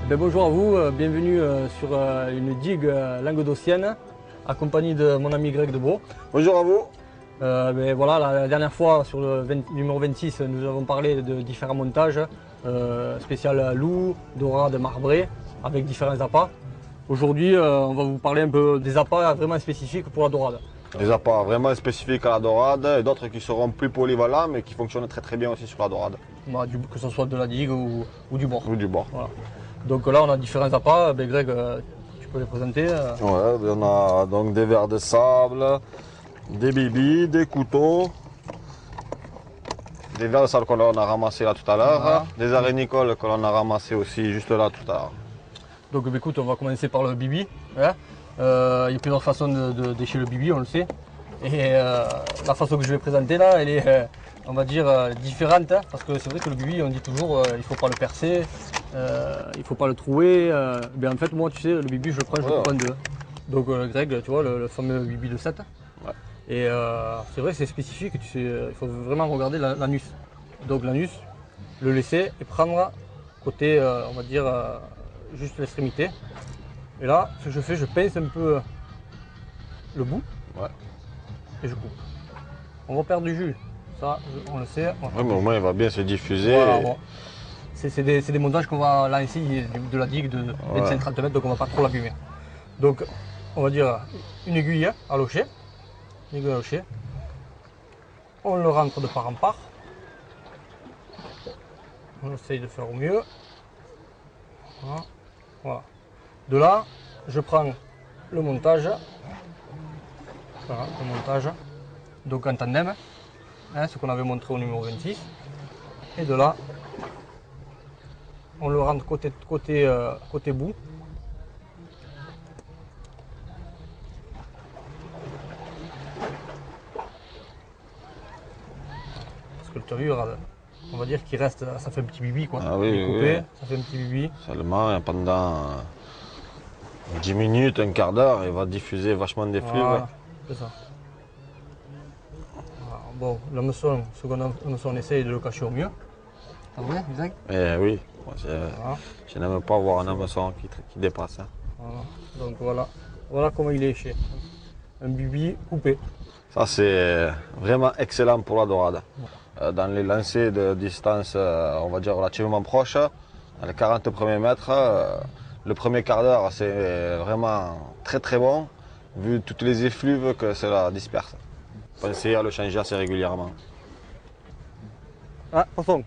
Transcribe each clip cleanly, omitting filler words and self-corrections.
Bonjour à vous, bienvenue sur une digue languedocienne, accompagné de mon ami Greg Debeau. Bonjour à vous. Voilà, la dernière fois, sur le numéro 26, nous avons parlé de différents montages, spécial loup, dorade, marbré, avec différents appâts. Aujourd'hui, on va vous parler un peu des appâts vraiment spécifiques pour la dorade. Des appâts vraiment spécifiques à la dorade et d'autres qui seront plus polyvalents mais qui fonctionnent très bien aussi sur la dorade. Que ce soit de la digue ou du bord. Ou du bord. Voilà. Donc là, on a différents appâts. Greg, tu peux les présenter Ouais, on a donc des vers de sable, des bibis, des couteaux, des vers de sable que l'on a ramassés là tout à l'heure, Voilà. des arénicoles que l'on a ramassés aussi juste là tout à l'heure. Donc écoute, on va commencer par le bibi. Hein. Il y a plusieurs façons de déchirer le bibi, on le sait. Et la façon que je vais présenter là, elle est, on va dire, différente. Hein, parce que c'est vrai que le bibi, on dit toujours, il ne faut pas le percer, il ne faut pas le trouer. En fait, moi, tu sais, le bibi, je le prends, je le coupe en deux. Donc Greg, tu vois, le fameux bibi de 7. Ouais. Et c'est vrai, c'est spécifique, tu sais, il faut vraiment regarder l'anus. Donc l'anus, le laisser et prendre côté, on va dire, juste l'extrémité. Et là, ce que je fais, je pince un peu le bout. Ouais. Et je coupe. On va perdre du jus, ça on le sait. Oui, mais au moins il va bien se diffuser. Voilà, bon. C'est des montages qu'on va lancer de la digue de 25-30 mètres, donc on ne va pas trop l'abîmer. Donc on va dire une aiguille à locher. Une aiguille à locher. On le rentre de part en part. On essaye de faire au mieux. Voilà. Voilà. De là, je prends le montage. Voilà, le montage. Donc en tandem, hein, ce qu'on avait montré au numéro 26. Et de là, on le rentre côté bout. Parce que le tu as vu, regarde, on va dire qu'il reste, ça fait un petit bibi quoi. Ah oui, Il est coupé, oui. ça fait un petit bibi. Seulement pendant 10 minutes, un quart d'heure, il va diffuser vachement des flux. Voilà, c'est ça. Voilà. Bon, l'hameçon, on essaye de le cacher au mieux. T'as vu, Isaac? Eh oui, moi, Voilà. je n'aime pas voir un hameçon qui dépasse. Hein. Voilà. Donc voilà comment il est léché. Un bibi coupé. Ça c'est vraiment excellent pour la dorade. Dans les lancers de distance, on va dire relativement proche, dans les 40 premiers mètres, le premier quart d'heure c'est vraiment très bon, vu toutes les effluves que cela disperse. Pensez à le changer assez régulièrement. Ah, attention.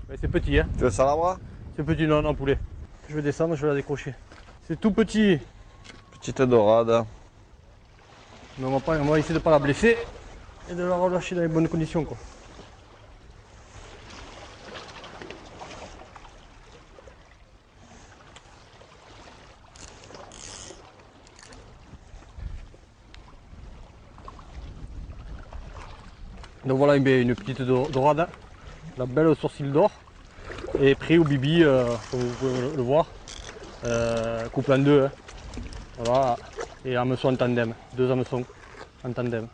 Mais c'est petit, hein. Tu veux ça là-bas? C'est petit, non, poulet. Je vais descendre, je vais la décrocher. C'est tout petit. Petite dorade. Mais on va essayer de ne pas la blesser et de la relâcher dans les bonnes conditions, quoi. Donc voilà une petite dorade, la belle sourcil d'or, et pris au bibi, comme vous pouvez le voir, couple en deux, hein. Voilà, et hameçon en tandem, deux hameçons en tandem.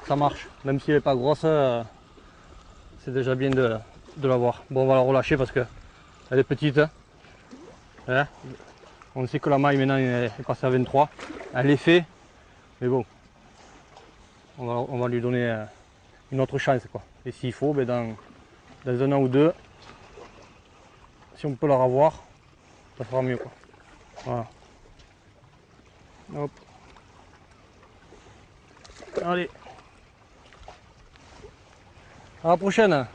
Ça marche, même si elle n'est pas grosse, c'est déjà bien de l'avoir. Bon, on va la relâcher parce qu'elle est petite. Hein. On sait que la maille maintenant est passée à 23, elle est faite, mais bon, on va lui donner une autre chance, quoi. Et s'il faut, dans un an ou deux, si on peut la revoir, ça sera mieux, quoi. Voilà. Hop. Allez. À la prochaine.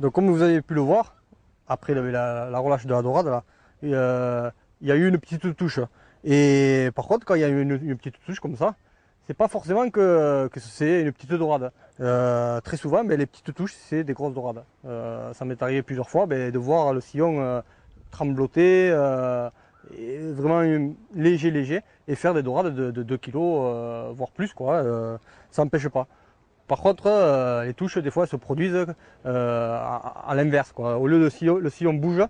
Donc comme vous avez pu le voir, après la relâche de la dorade, là, il y a eu une petite touche. Et par contre, quand il y a une petite touche comme ça, c'est pas forcément que c'est une petite dorade. Très souvent, les petites touches, c'est des grosses dorades. Ça m'est arrivé plusieurs fois de voir le sillon trembloter, et vraiment léger, et faire des dorades de 2 kg, voire plus, quoi. Ça n'empêche pas. Par contre, les touches, des fois, elles se produisent à l'inverse, quoi. Au lieu le sillon bouge,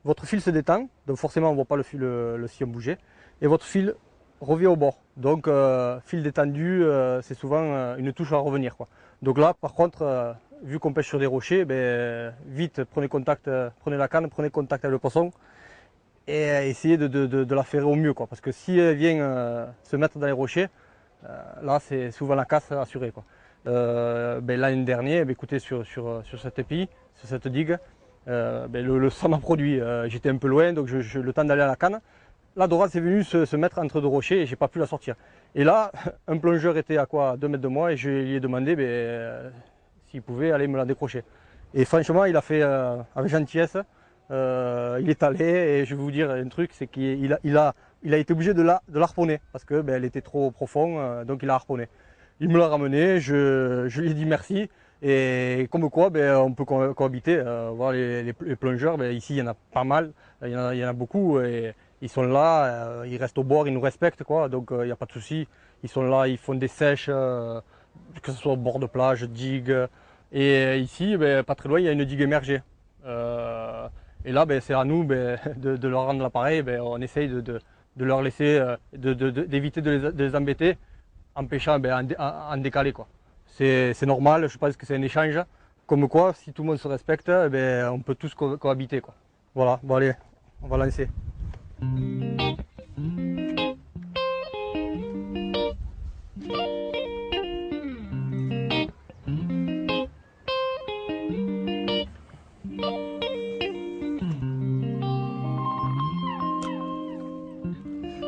votre fil se détend, donc forcément on ne voit pas le sillon bouger, et votre fil revient au bord. Donc fil détendu, c'est souvent une touche à revenir, quoi. Donc là, par contre, vu qu'on pêche sur des rochers, vite prenez contact, prenez la canne, prenez contact avec le poisson et essayez de la ferrer au mieux, quoi. Parce que si elle vient se mettre dans les rochers, là c'est souvent la casse assurée, quoi. L'année dernière, écoutez, sur cette épi, sur cette digue, ça m'a produit. J'étais un peu loin, donc le temps d'aller à la canne. La dorade est venue se mettre entre deux rochers et j'ai pas pu la sortir. Et là, un plongeur était à 2 mètres de moi et je lui ai demandé s'il pouvait aller me la décrocher. Et franchement, il a fait avec gentillesse. Il est allé et je vais vous dire un truc, c'est qu'il a été obligé de la harponner parce que elle était trop profond, donc il a harponné. Il me l'a ramené, je lui ai dit merci. Et comme quoi, on peut cohabiter. Voir les plongeurs, ici il y en a pas mal, il y en a beaucoup. Et ils sont là, ils restent au bord, ils nous respectent, quoi. Donc il n'y a pas de souci. Ils sont là, ils font des sèches, que ce soit au bord de plage, digue. Et ici, pas très loin, il y a une digue émergée. Et là, c'est à nous de leur rendre l'appareil. On essaye de leur laisser, d'éviter de les embêter en pêchant en décalé, quoi. C'est normal, je pense que c'est un échange. Comme quoi, si tout le monde se respecte, on peut tous cohabiter, quoi. Voilà, bon allez, on va lancer.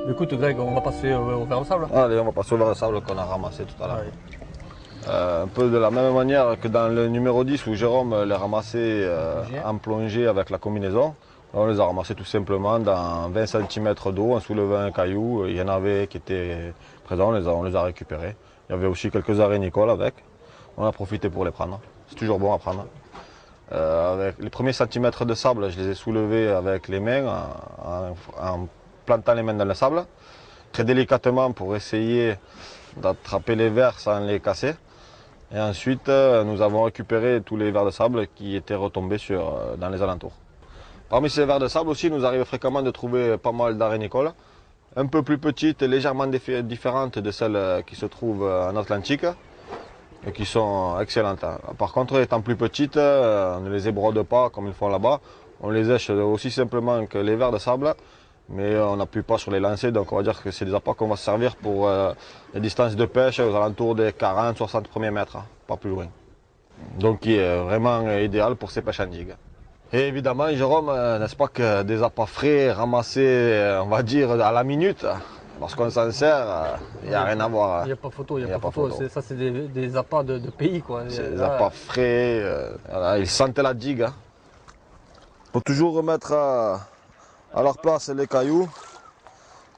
Écoute Greg, on va passer au verre de sable. Allez, on va passer au verre de sable qu'on a ramassé tout à l'heure. Ouais. Un peu de la même manière que dans le numéro 10 où Jérôme les ramassait en plongée avec la combinaison. On les a ramassés tout simplement dans 20 cm d'eau en soulevant un caillou. Il y en avait qui étaient présents, on les a récupérés. Il y avait aussi quelques arénicoles avec. On a profité pour les prendre. C'est toujours bon à prendre. Avec les premiers centimètres de sable, je les ai soulevés avec les mains en plantant les mains dans le sable, très délicatement pour essayer d'attraper les vers sans les casser. Et ensuite, nous avons récupéré tous les vers de sable qui étaient retombés dans les alentours. Parmi ces vers de sable aussi, il nous arrive fréquemment de trouver pas mal d'arénicoles, un peu plus petites et légèrement différentes de celles qui se trouvent en Atlantique et qui sont excellentes. Par contre, étant plus petites, on ne les ébrode pas comme ils font là-bas. On les sèche aussi simplement que les vers de sable, mais on n'appuie pas sur les lancers, donc on va dire que c'est des appâts qu'on va se servir pour les distances de pêche aux alentours des 40-60 premiers mètres, pas plus loin. Donc qui est vraiment idéal pour ces pêches en digue. Et évidemment, Jérôme, n'est-ce pas que des appâts frais ramassés, on va dire, à la minute, lorsqu'on s'en sert, il n'y a rien à voir. Il n'y a pas photo, il n'y a pas photo. Ça, c'est des appâts de pays, quoi. C'est des appâts frais, voilà, ils sentaient la digue. Il faut toujours remettre à leur place les cailloux,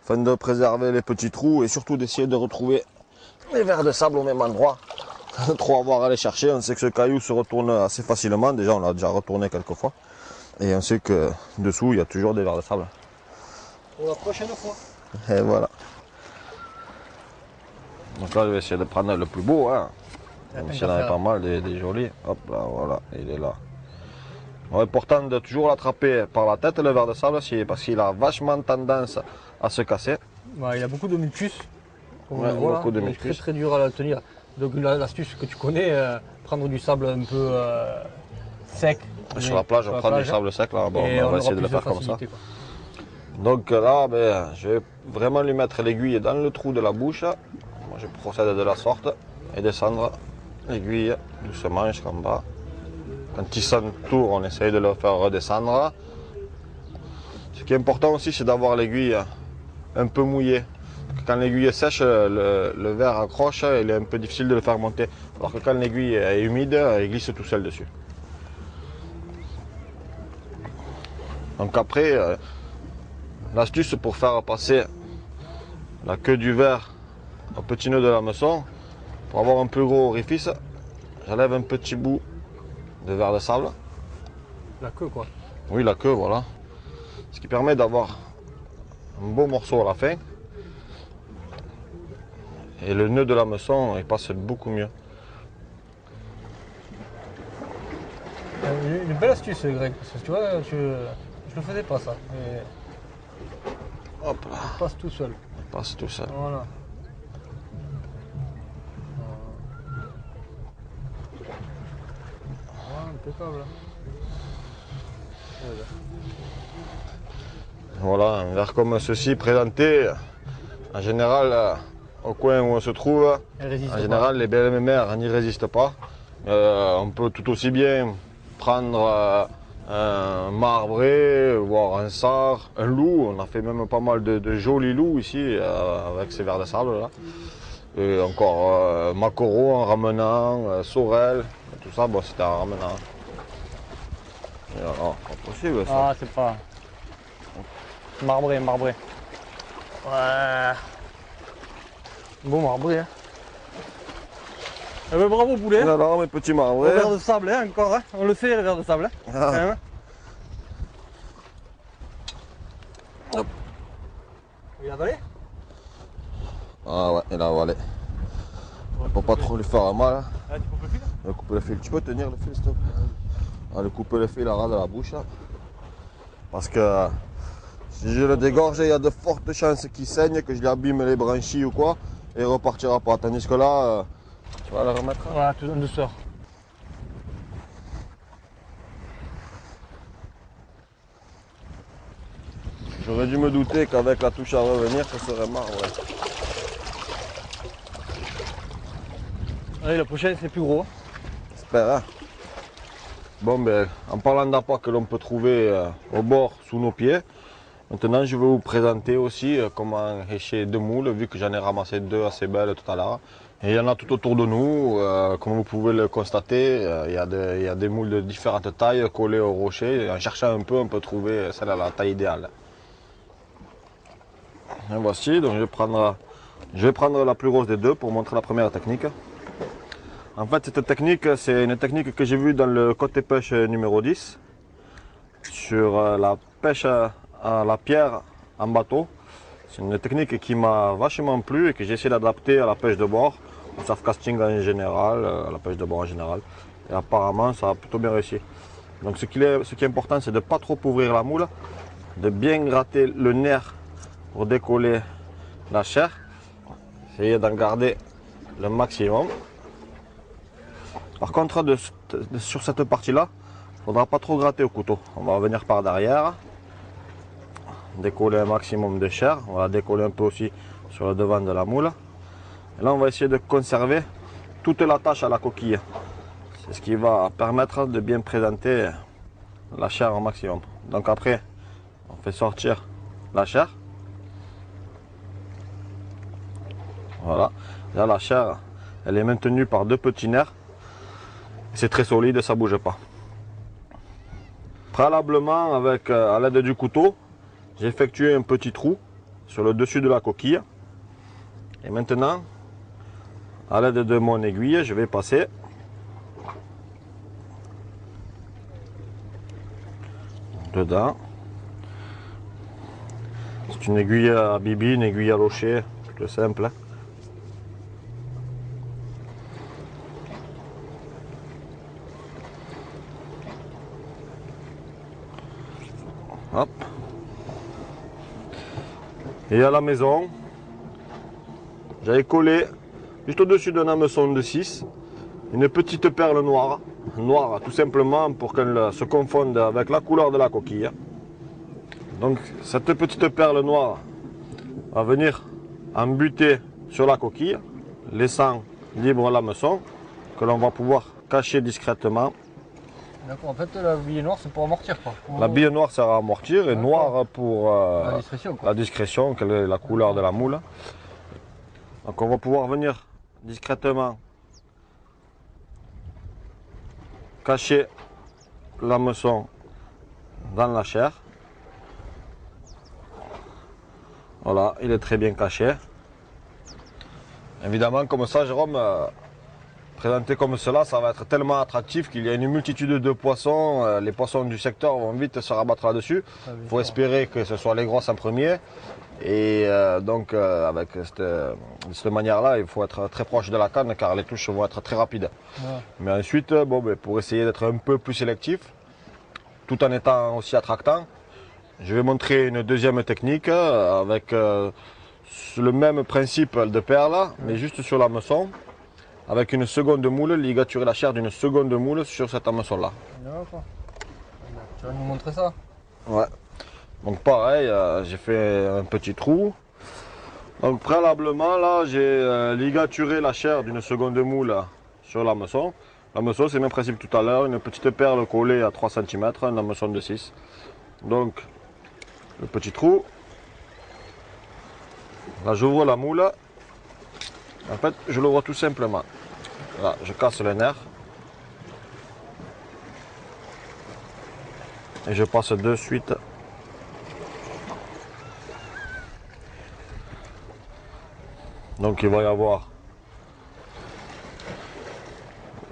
afin de préserver les petits trous et surtout d'essayer de retrouver les vers de sable au même endroit. Trop avoir à les chercher, on sait que ce caillou se retourne assez facilement, déjà on l'a déjà retourné quelques fois. Et on sait que dessous il y a toujours des vers de sable. Pour la prochaine fois. Et voilà. Donc là je vais essayer de prendre le plus beau, hein. Même s'il y en avait pas mal, des jolis. Hop là, voilà, il est là. Il est important de toujours l'attraper par la tête le ver de sable parce qu'il a vachement tendance à se casser. Ouais, il a beaucoup de mucus. Ouais, beaucoup de mucus. C'est très dur à le tenir. Donc l'astuce que tu connais, prendre du sable un peu sec. Sur la plage, on prend du sable sec, là. Bon, on va essayer de le faire comme ça. Quoi. Donc là, je vais vraiment lui mettre l'aiguille dans le trou de la bouche. Moi, je procède de la sorte et descendre l'aiguille doucement jusqu'en bas. Quand il s'entoure, on essaye de le faire redescendre. Ce qui est important aussi, c'est d'avoir l'aiguille un peu mouillée. Quand l'aiguille est sèche, le verre accroche, il est un peu difficile de le faire monter. Alors que quand l'aiguille est humide, il glisse tout seul dessus. Donc après, l'astuce pour faire passer la queue du verre au petit nœud de l'hameçon, pour avoir un plus gros orifice, j'enlève un petit bout de verre de sable. La queue, quoi. Oui, la queue, voilà. Ce qui permet d'avoir un beau morceau à la fin. Et le nœud de l'hameçon, il passe beaucoup mieux. Une belle astuce, Greg, parce que tu vois, je le faisais pas ça. Mais Hop là. il passe tout seul. Il passe tout seul. Voilà. câble. Voilà, un verre comme ceci présenté, en général, au coin où on se trouve, en général, les belles mères n'y résistent pas. On peut tout aussi bien prendre un marbré, voire un sard, un loup. On a fait même pas mal de jolis loups ici avec ces vers de sable là. Et encore maquereau en ramenant, sorel, tout ça, bon, c'était en ramenant. Et alors, pas possible ça. Ah, c'est pas. Marbré. Ouais. Bon marbré. Hein. Eh ben, bravo poulet. Et alors mes petits Le marbrés. verre de sable hein, encore. Hein. On le fait le verre de sable. Hein. Ah. Quand même. Hop. Il a avalé. Ah ouais, il a avalé. Faut pas trop lui faire mal. Hein. Ah, tu coupes le fil. Je vais couper le fil. Tu peux tenir le fil, s'il te plaît? Allez, couper le fil à ras de la bouche là. Parce que si je le dégorge, il y a de fortes chances qu'il saigne, que je lui abîme les branchies ou quoi, et il repartira pas. Tandis que là, tu vas le remettre. Voilà, tout en douceur. J'aurais dû me douter qu'avec la touche à revenir, ça serait marre. Ouais. Allez, le prochain c'est plus gros. J'espère. Hein. Bon, ben, en parlant d'appâts que l'on peut trouver au bord, sous nos pieds, maintenant je vais vous présenter aussi comment écher deux moules, vu que j'en ai ramassé deux assez belles tout à l'heure. Et il y en a tout autour de nous, comme vous pouvez le constater, il y a des moules de différentes tailles collées au rocher. Et en cherchant un peu, on peut trouver celle à la taille idéale. Et voici, donc je vais prendre la plus grosse des deux pour montrer la première technique. En fait, cette technique, c'est une technique que j'ai vue dans le côté pêche numéro 10, sur la pêche à la pierre en bateau. C'est une technique qui m'a vachement plu et que j'ai essayé d'adapter à la pêche de bord, au surf casting en général, à la pêche de bord en général. Et apparemment, ça a plutôt bien réussi. Donc ce qui est important, c'est de ne pas trop ouvrir la moule, de bien gratter le nerf pour décoller la chair. Essayez d'en garder le maximum. Par contre, sur cette partie-là, il ne faudra pas trop gratter au couteau. On va venir par derrière, décoller un maximum de chair. On va décoller un peu aussi sur le devant de la moule. Et là, on va essayer de conserver toute l'attache à la coquille. C'est ce qui va permettre de bien présenter la chair au maximum. Donc après, on fait sortir la chair. Voilà. Là, la chair, elle est maintenue par deux petits nerfs. C'est très solide, ça ne bouge pas. Préalablement, à l'aide du couteau, j'ai effectué un petit trou sur le dessus de la coquille. Et maintenant, à l'aide de mon aiguille, je vais passer dedans. C'est une aiguille à bibi, une aiguille à locher, tout simple. Hop. Et à la maison, j'avais collé juste au-dessus d'un hameçon de 6 une petite perle noire. Noire tout simplement pour qu'elle se confonde avec la couleur de la coquille. Donc cette petite perle noire va venir embuter sur la coquille, laissant libre l'hameçon que l'on va pouvoir cacher discrètement. D'accord, en fait la bille noire c'est pour amortir quoi. La bille noire sert à amortir et noire pour la discrétion, la discrétion, quelle est la couleur de la moule. Donc on va pouvoir venir discrètement cacher l'hameçon dans la chair. Voilà, il est très bien caché. Évidemment, comme ça, Jérôme, présenté comme cela, ça va être tellement attractif qu'il y a une multitude de poissons. Les poissons du secteur vont vite se rabattre là-dessus. Il faut espérer que ce soit les grosses en premier. Et donc, avec cette manière-là, il faut être très proche de la canne car les touches vont être très rapides. Ouais. Mais ensuite, bon, pour essayer d'être un peu plus sélectif, tout en étant aussi attractant, je vais montrer une deuxième technique avec le même principe de perle, mais juste sur l'hameçon. avec une seconde moule, ligaturer la chair d'une seconde moule sur cet hameçon-là. D'accord. Tu vas nous montrer ça? Ouais. Donc pareil, j'ai fait un petit trou. Donc préalablement, là, j'ai ligaturé la chair d'une seconde moule sur l'hameçon. L'hameçon, c'est le même principe que tout à l'heure, une petite perle collée à 3 cm, un hameçon de 6. Donc, le petit trou. Là, j'ouvre la moule. En fait, je l'ouvre tout simplement. Là, je casse le nerf. Et je passe de suite. Donc, il va y avoir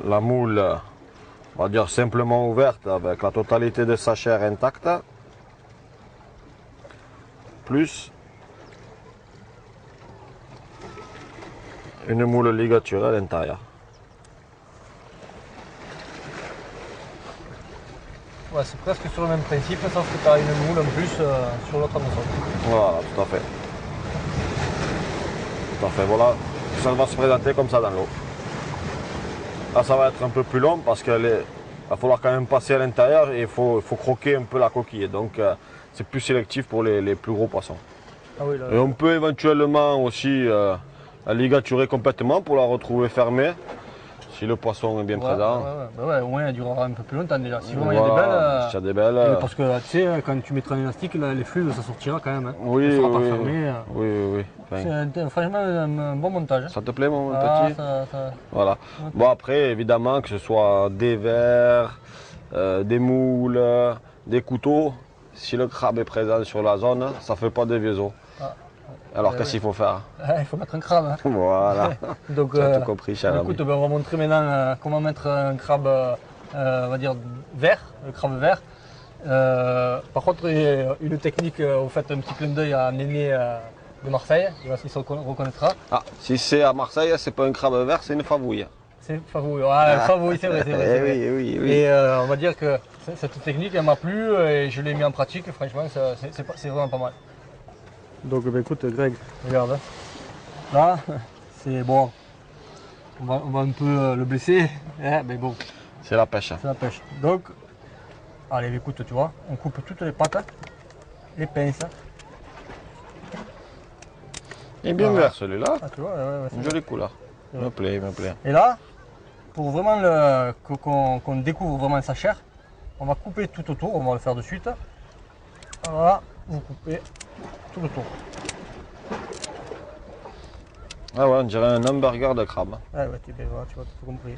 la moule, on va dire simplement ouverte avec la totalité de sa chair intacte. Plus une moule ligaturée à l'intérieur. Ouais, c'est presque sur le même principe, sauf que tu as une moule en plus sur l'autre hameçon. Voilà, tout à fait. Tout à fait, voilà. Ça va se présenter comme ça dans l'eau. Là, ça va être un peu plus long parce qu'il va falloir quand même passer à l'intérieur et il faut croquer un peu la coquille. Donc, c'est plus sélectif pour les plus gros poissons. Ah oui, là, Et on peut éventuellement aussi la ligaturer complètement pour la retrouver fermée si le poisson est bien présent. Ouais, au moins elle durera un peu plus longtemps déjà. Si vraiment il y Voilà, a s'il y a des des belles. parce que tu sais, quand tu mettras un élastique, là, les fluides ça sortira quand même. Hein. Oui, Ça sera pas oui, fermé. oui. Enfin, C'est franchement un bon montage. ça te plaît, mon Ah, petit? ça... Voilà. Bon, après, évidemment, que ce soit des verres, des moules, des couteaux, si le crabe est présent sur la zone, ça ne fait pas de vieux os. Ah. Alors, qu'est-ce qu'il faut faire? Il faut mettre un crabe. Hein. Voilà. Donc, Tu as tout compris, cher ami. écoute, ben, on va montrer maintenant comment mettre un crabe, on va dire vert, le crabe vert. Par contre, il y a une technique, vous faites un petit clin d'œil à Néné de Marseille, il va s'il se reconnaîtra. Ah, si c'est à Marseille, c'est pas un crabe vert, c'est une favouille. C'est favouille, favouille, c'est vrai, c'est vrai. c'est vrai. Oui. Et on va dire que cette technique, elle m'a plu et je l'ai mis en pratique, franchement, c'est vraiment pas mal. Donc ben, écoute Greg, regarde, là, c'est bon, on va un peu le blesser, mais bon, C'est la pêche. c'est la pêche. Donc, allez, écoute, tu vois, on coupe toutes les pattes, les pinces. Il est bien vert celui-là. Ah, tu vois, c'est Une bien. jolie couleur. Il me plaît, il me plaît. Et là, pour vraiment qu'on découvre vraiment sa chair, on va couper tout autour, on va le faire de suite. Voilà, vous coupez tout le tour. Ah ouais, on dirait un hamburger de crabe. Ouais, voilà, tu vois, tout compris.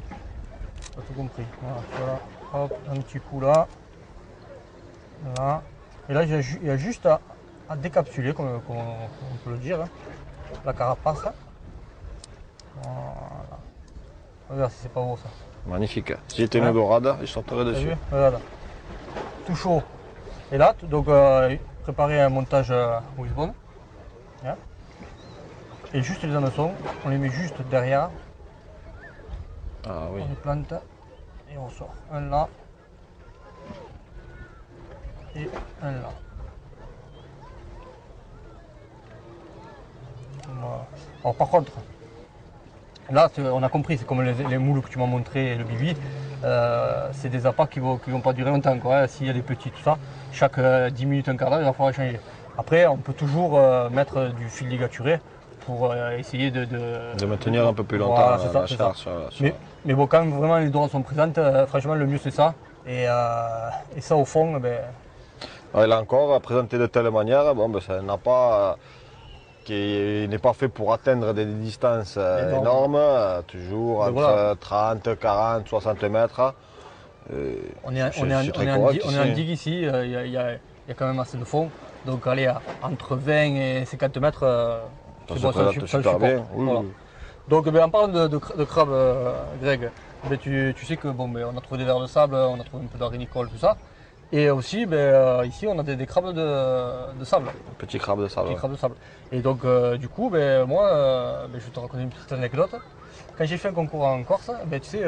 Tu as tout compris. Voilà, hop, un petit coup là. Là. Et là, il y a juste à décapsuler, comme on peut le dire, hein, la carapace. Voilà. Regarde si c'est pas beau ça. Magnifique. Si j'étais une dorade, je sortirais T'as dessus. vu? Regarde. Tout chaud. Et là, donc, préparer un montage Wishbone. Hein. Et juste les hameçons, on les met juste derrière. Ah oui. On les plante et on sort. Un là. Et un là. Voilà. Alors par contre, là on a compris, c'est comme les moules que tu m'as montré et le bibi. C'est des appâts qui vont pas durer longtemps. Hein. S'il y a des petits, tout ça, chaque 10 minutes, un quart d'heure, il va falloir changer. Après, on peut toujours mettre du fil ligaturé pour essayer de maintenir un peu plus longtemps voilà, la chair sur mais bon, quand vraiment les dorades sont présentes, franchement, le mieux c'est ça. Et ça, au fond, ben, Ouais, là encore, présenté de telle manière, bon, ben, ça n'a pas, qui n'est pas fait pour atteindre des distances énormes, toujours entre voilà. 30, 40, 60 mètres. on est en digue ici, il y a quand même assez de fond. Donc aller entre 20 et 50 mètres, c'est bon, ça le supporte. Bien. Oui, Voilà. oui. Donc en parlant de crabe, Greg, ben, tu sais que bon, ben, on a trouvé des vers de sable, on a trouvé un peu d'arinicole, tout ça. Et aussi, ben, ici, on a des crabes de sable. Petit crabe de sable. Petit crabe de sable. Et donc, du coup, ben, moi, ben, je vais te raconter une petite anecdote. Quand j'ai fait un concours en Corse, ben, tu sais,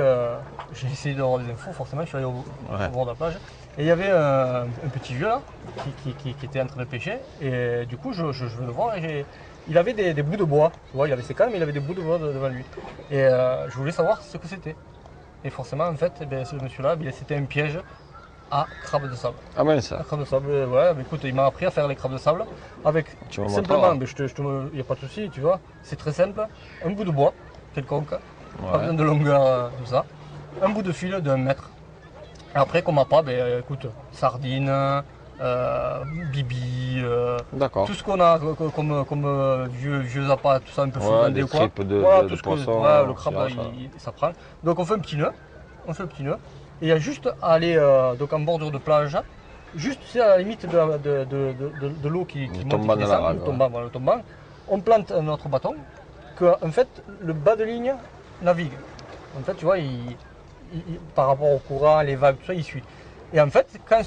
j'ai essayé d'avoir des infos, forcément, je suis allé au bord de la plage. Et il y avait un petit vieux là, qui était en train de pêcher. Et du coup, je vais le voir et il avait des bouts de bois. Tu vois, il avait ses cannes, mais il avait des bouts de bois devant lui. Et je voulais savoir ce que c'était. Et forcément, en fait, ce monsieur-là, c'était un piège à crabe de sable. Ah mince. Un crabe de sable, ouais, mais écoute, il m'a appris à faire les crabes de sable avec Tu me simplement, montreras. mais il n'y a pas de souci, tu vois, c'est très simple, un bout de bois, quelconque, pas Ouais. besoin de longueur, tout ça, un bout de fil d'1 mètre. Et après, comme appât, écoute, sardines, bibi, D'accord. tout ce qu'on a comme vieux appâts, tout ça un peu Ouais, friandé des ou quoi. tripes de Voilà, tout ce poisson, ouais, le crabe, ça. ça prend. Donc on fait un petit nœud, et il y a juste à aller donc en bordure de plage, juste c'est à la limite de l'eau qui monte et tombant qui dans la descend, vague, le tombant, voilà, le tombant. On plante notre bâton, que en fait le bas de ligne navigue. En fait, tu vois, par rapport au courant, les vagues, tout ça, il suit. Et en fait, quand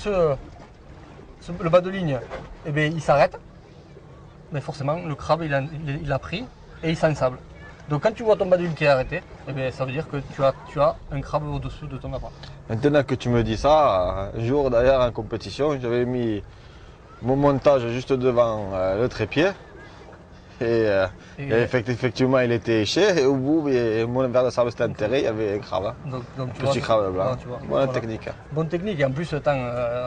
le bas de ligne, eh bien, il s'arrête, mais forcément, le crabe, il a pris et il s'ensable. Donc quand tu vois ton bas de ligne qui est arrêté, eh bien, ça veut dire que tu as un crabe au-dessous de ton appât. Maintenant que tu me dis ça, un jour d'ailleurs en compétition, j'avais mis mon montage juste devant le trépied. Et effectivement, il était éché. Et au bout, mon verre de sable s'était enterré. Il y avait un crabe. Donc, tu Petit vois, crabe blanc. tu vois, Bonne voilà. technique. Bonne technique, et en plus, attends,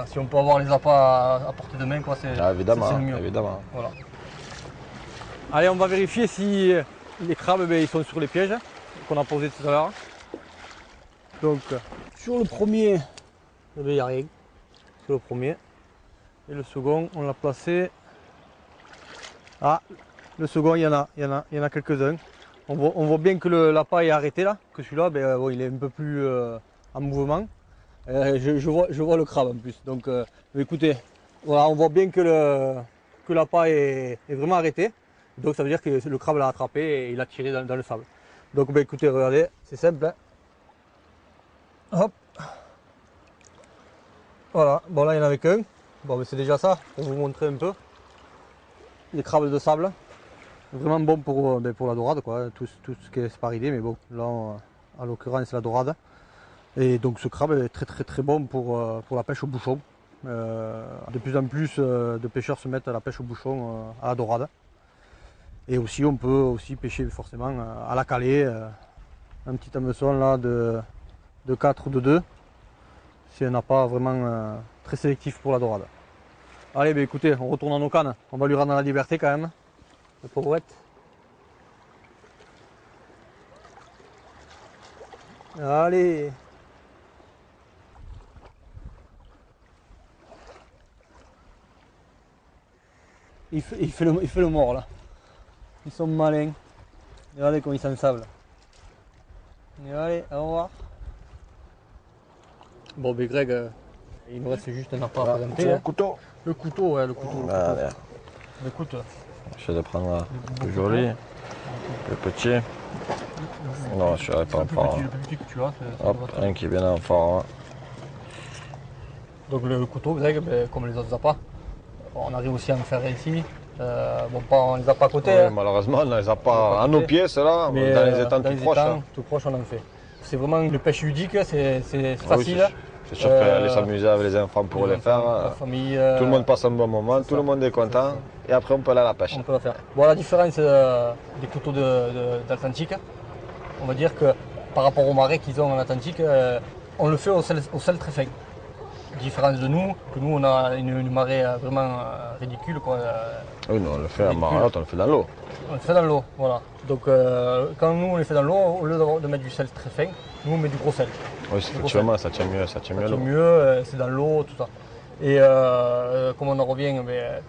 si on peut avoir les appâts à portée de main, quoi, c'est Ah, évidemment, c'est le mieux. évidemment. Voilà. Allez, on va vérifier si les crabes ils sont sur les pièges qu'on a posés tout à l'heure. Donc, sur le premier, il n'y a rien. Sur le premier. Et le second, on l'a placé. Ah, le second, il y en a quelques-uns. On voit bien que l'appât est arrêté là, que celui-là, il est un peu plus en mouvement. Je vois le crabe en plus. Donc, écoutez, voilà, on voit bien que l'appât est vraiment arrêté. Donc ça veut dire que le crabe l'a attrapé et il a tiré dans le sable. Donc écoutez, regardez, c'est simple. Hein. Hop. Voilà, bon là il n'y en avait qu'un. Bon, c'est déjà ça, pour vous montrer un peu. Les crabes de sable. Vraiment bon pour la dorade, quoi. Tout ce qui est sparidé, mais bon, là en l'occurrence c'est la dorade. Et donc ce crabe est très bon pour la pêche au bouchon. De plus en plus de pêcheurs se mettent à la pêche au bouchon à la dorade. Et aussi on peut aussi pêcher forcément à la calée, un petit hameçon là de 4 ou de 2. Si on n'a pas vraiment très sélectif pour la dorade. Allez, écoutez, on retourne dans nos cannes. On va lui rendre la liberté quand même. La pauvrette. Allez. Il fait le mort là. Ils sont malins. Regardez comment ils s'ensablent. Allez, au revoir. Bon, Greg, il nous reste juste un appât à présenter. Le couteau. Le couteau, ouais, le couteau. Allez, Écoute, je vais prendre le joli, le petit. Non, je ne serai pas en forme. le plus petit que tu as. Hop, un qui est bien en forme. Donc le couteau, Greg, comme les autres appâts, on arrive aussi à en faire ici. On les a pas à côté. Ouais, malheureusement, on ne les a pas à nos pieds, ceux-là, Mais dans les étangs tout proches. Tout proche, on en fait. C'est vraiment une pêche ludique, c'est facile. C'est sûr qu'aller s'amuser avec les enfants pour les faire. La famille, Tout le monde passe un bon moment, tout le monde est content. Et après, on peut aller à la pêche. on peut la faire. Bon, la différence des couteaux d'Atlantique, on va dire que par rapport aux marais qu'ils ont en Atlantique, on le fait au sel très fin. Différence de nous, que nous on a une marée vraiment ridicule, quoi. Oui, non, on le fait à Marotte, on le fait dans l'eau. On le fait dans l'eau, voilà. Donc quand nous on les fait dans l'eau, au lieu de mettre du sel très fin, nous on met du gros sel. Oui, effectivement, ça tient mieux, ça tient mieux C'est l'eau. mieux, c'est dans l'eau, tout ça. Et comme on en revient,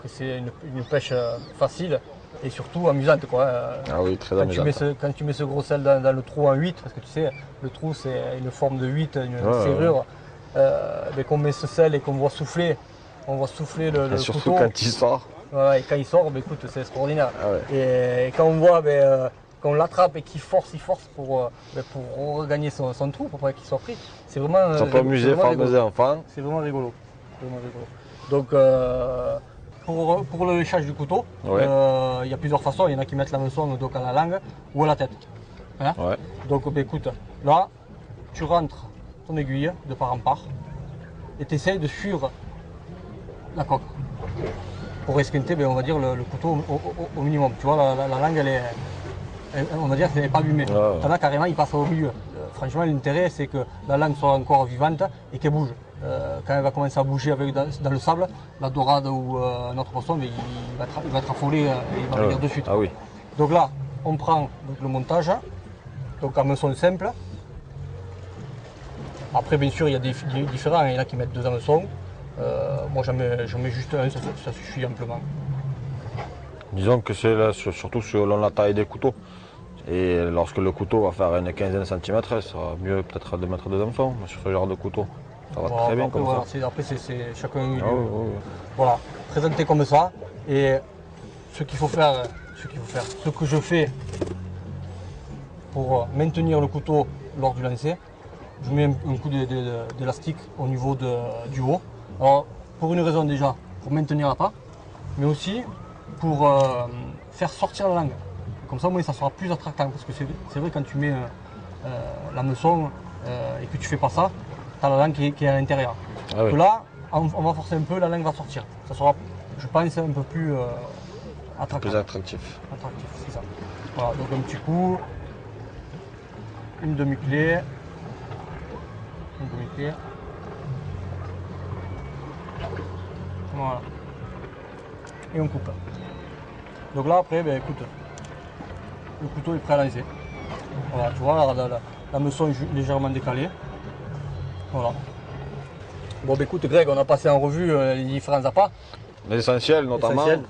que c'est une pêche facile et surtout amusante, quoi. Ah oui, très Quand amusant. quand tu mets ce gros sel dans le trou en 8, parce que tu sais, le trou c'est une forme de 8, une serrure, qu'on met ce sel et qu'on voit souffler, le Surtout couteau. quand il sort. Voilà, et quand il sort, écoute, c'est extraordinaire. Ah ouais. Et quand on voit qu'on l'attrape et qu'il force pour regagner son trou, pour pas qu'il soit pris, c'est vraiment. Ça peut amuser, faire des enfants. C'est vraiment rigolo. Donc, pour le léchage du couteau, Ouais. il y a plusieurs façons. Il y en a qui mettent l'hameçon donc à la langue ou à la tête. Hein. Ouais. Donc, écoute, là, tu rentres ton aiguille de part en part et tu essaies de suivre la coque. pour esquinter, ben, on va dire, le couteau au minimum. Tu vois, la langue, on va dire qu'elle n'est pas abîmée. Ouais. T'en as carrément, il passe au milieu. Franchement, l'intérêt, c'est que la langue soit encore vivante et qu'elle bouge. Quand elle va commencer à bouger dans le sable, la dorade ou notre poisson, ben, il va être affolé et il va venir de suite. Ah oui. Donc là, on prend donc, le montage, donc hameçon simple. Après, bien sûr, il y a des différents, il y en a qui mettent 2 hameçons. Moi, j'en mets juste un, ça suffit amplement. Disons que c'est là, surtout selon la taille des couteaux. Et lorsque le couteau va faire une quinzaine de centimètres, il sera mieux peut-être de mettre 2 hameçons sur ce genre de couteau. Ça va très bien après, comme voilà, ça. après, c'est chacun un milieu. Ah oui, oui, oui. Voilà, présenté comme ça. Et ce qu'il faut faire, ce que je fais pour maintenir le couteau lors du lancer, je mets un coup d'élastique au niveau du haut. Alors, pour une raison déjà, pour maintenir l'appât, mais aussi pour faire sortir la langue. Comme ça, au moins, ça sera plus attractant. Parce que c'est vrai, quand tu mets l'hameçon et que tu fais pas ça, tu as la langue qui est à l'intérieur. Ah oui. Que là, on va forcer un peu, la langue va sortir. Ça sera, je pense, un peu plus attractif. Plus attractif. Attractif, c'est ça. Voilà, donc un petit coup, une demi-clé, voilà, et on coupe. Donc là après, ben, écoute, le couteau est prêt à lancer. Voilà, tu vois, la meçon est légèrement décalée. Voilà. Bon, ben, écoute, Greg, on a passé en revue les différents appâts. L'essentiel notamment. Essentiel.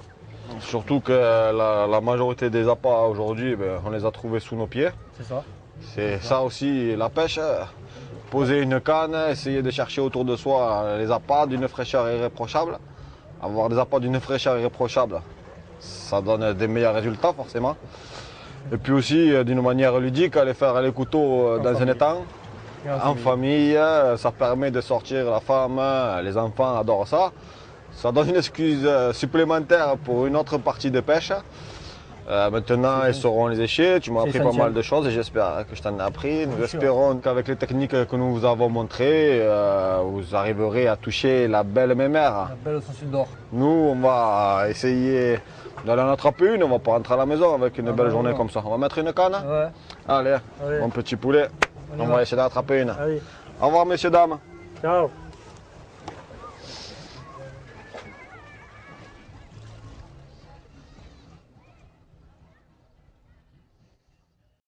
Surtout que la majorité des appâts aujourd'hui, ben, on les a trouvés sous nos pieds. C'est ça. C'est ça aussi la pêche. Poser une canne, essayer de chercher autour de soi les appâts d'une fraîcheur irréprochable. Avoir des appâts d'une fraîcheur irréprochable, ça donne des meilleurs résultats forcément. Et puis aussi d'une manière ludique, aller faire les couteaux dans un étang, en famille. Ça permet de sortir la femme, les enfants adorent ça. Ça donne une excuse supplémentaire pour une autre partie de pêche. Maintenant, ils sauront les échets. Tu m'as appris pas mal de choses et j'espère que je t'en ai appris. Nous espérons qu'avec les techniques que nous vous avons montrées, vous arriverez à toucher la belle mémère. La belle saucisse d'or. Nous, on va essayer d'aller en attraper une. On va pas rentrer à la maison avec une belle journée comme ça. On va mettre une canne. Ouais. Allez, Allez. mon petit poulet. On va essayer d'attraper une. Allez. Au revoir, messieurs, dames. Ciao.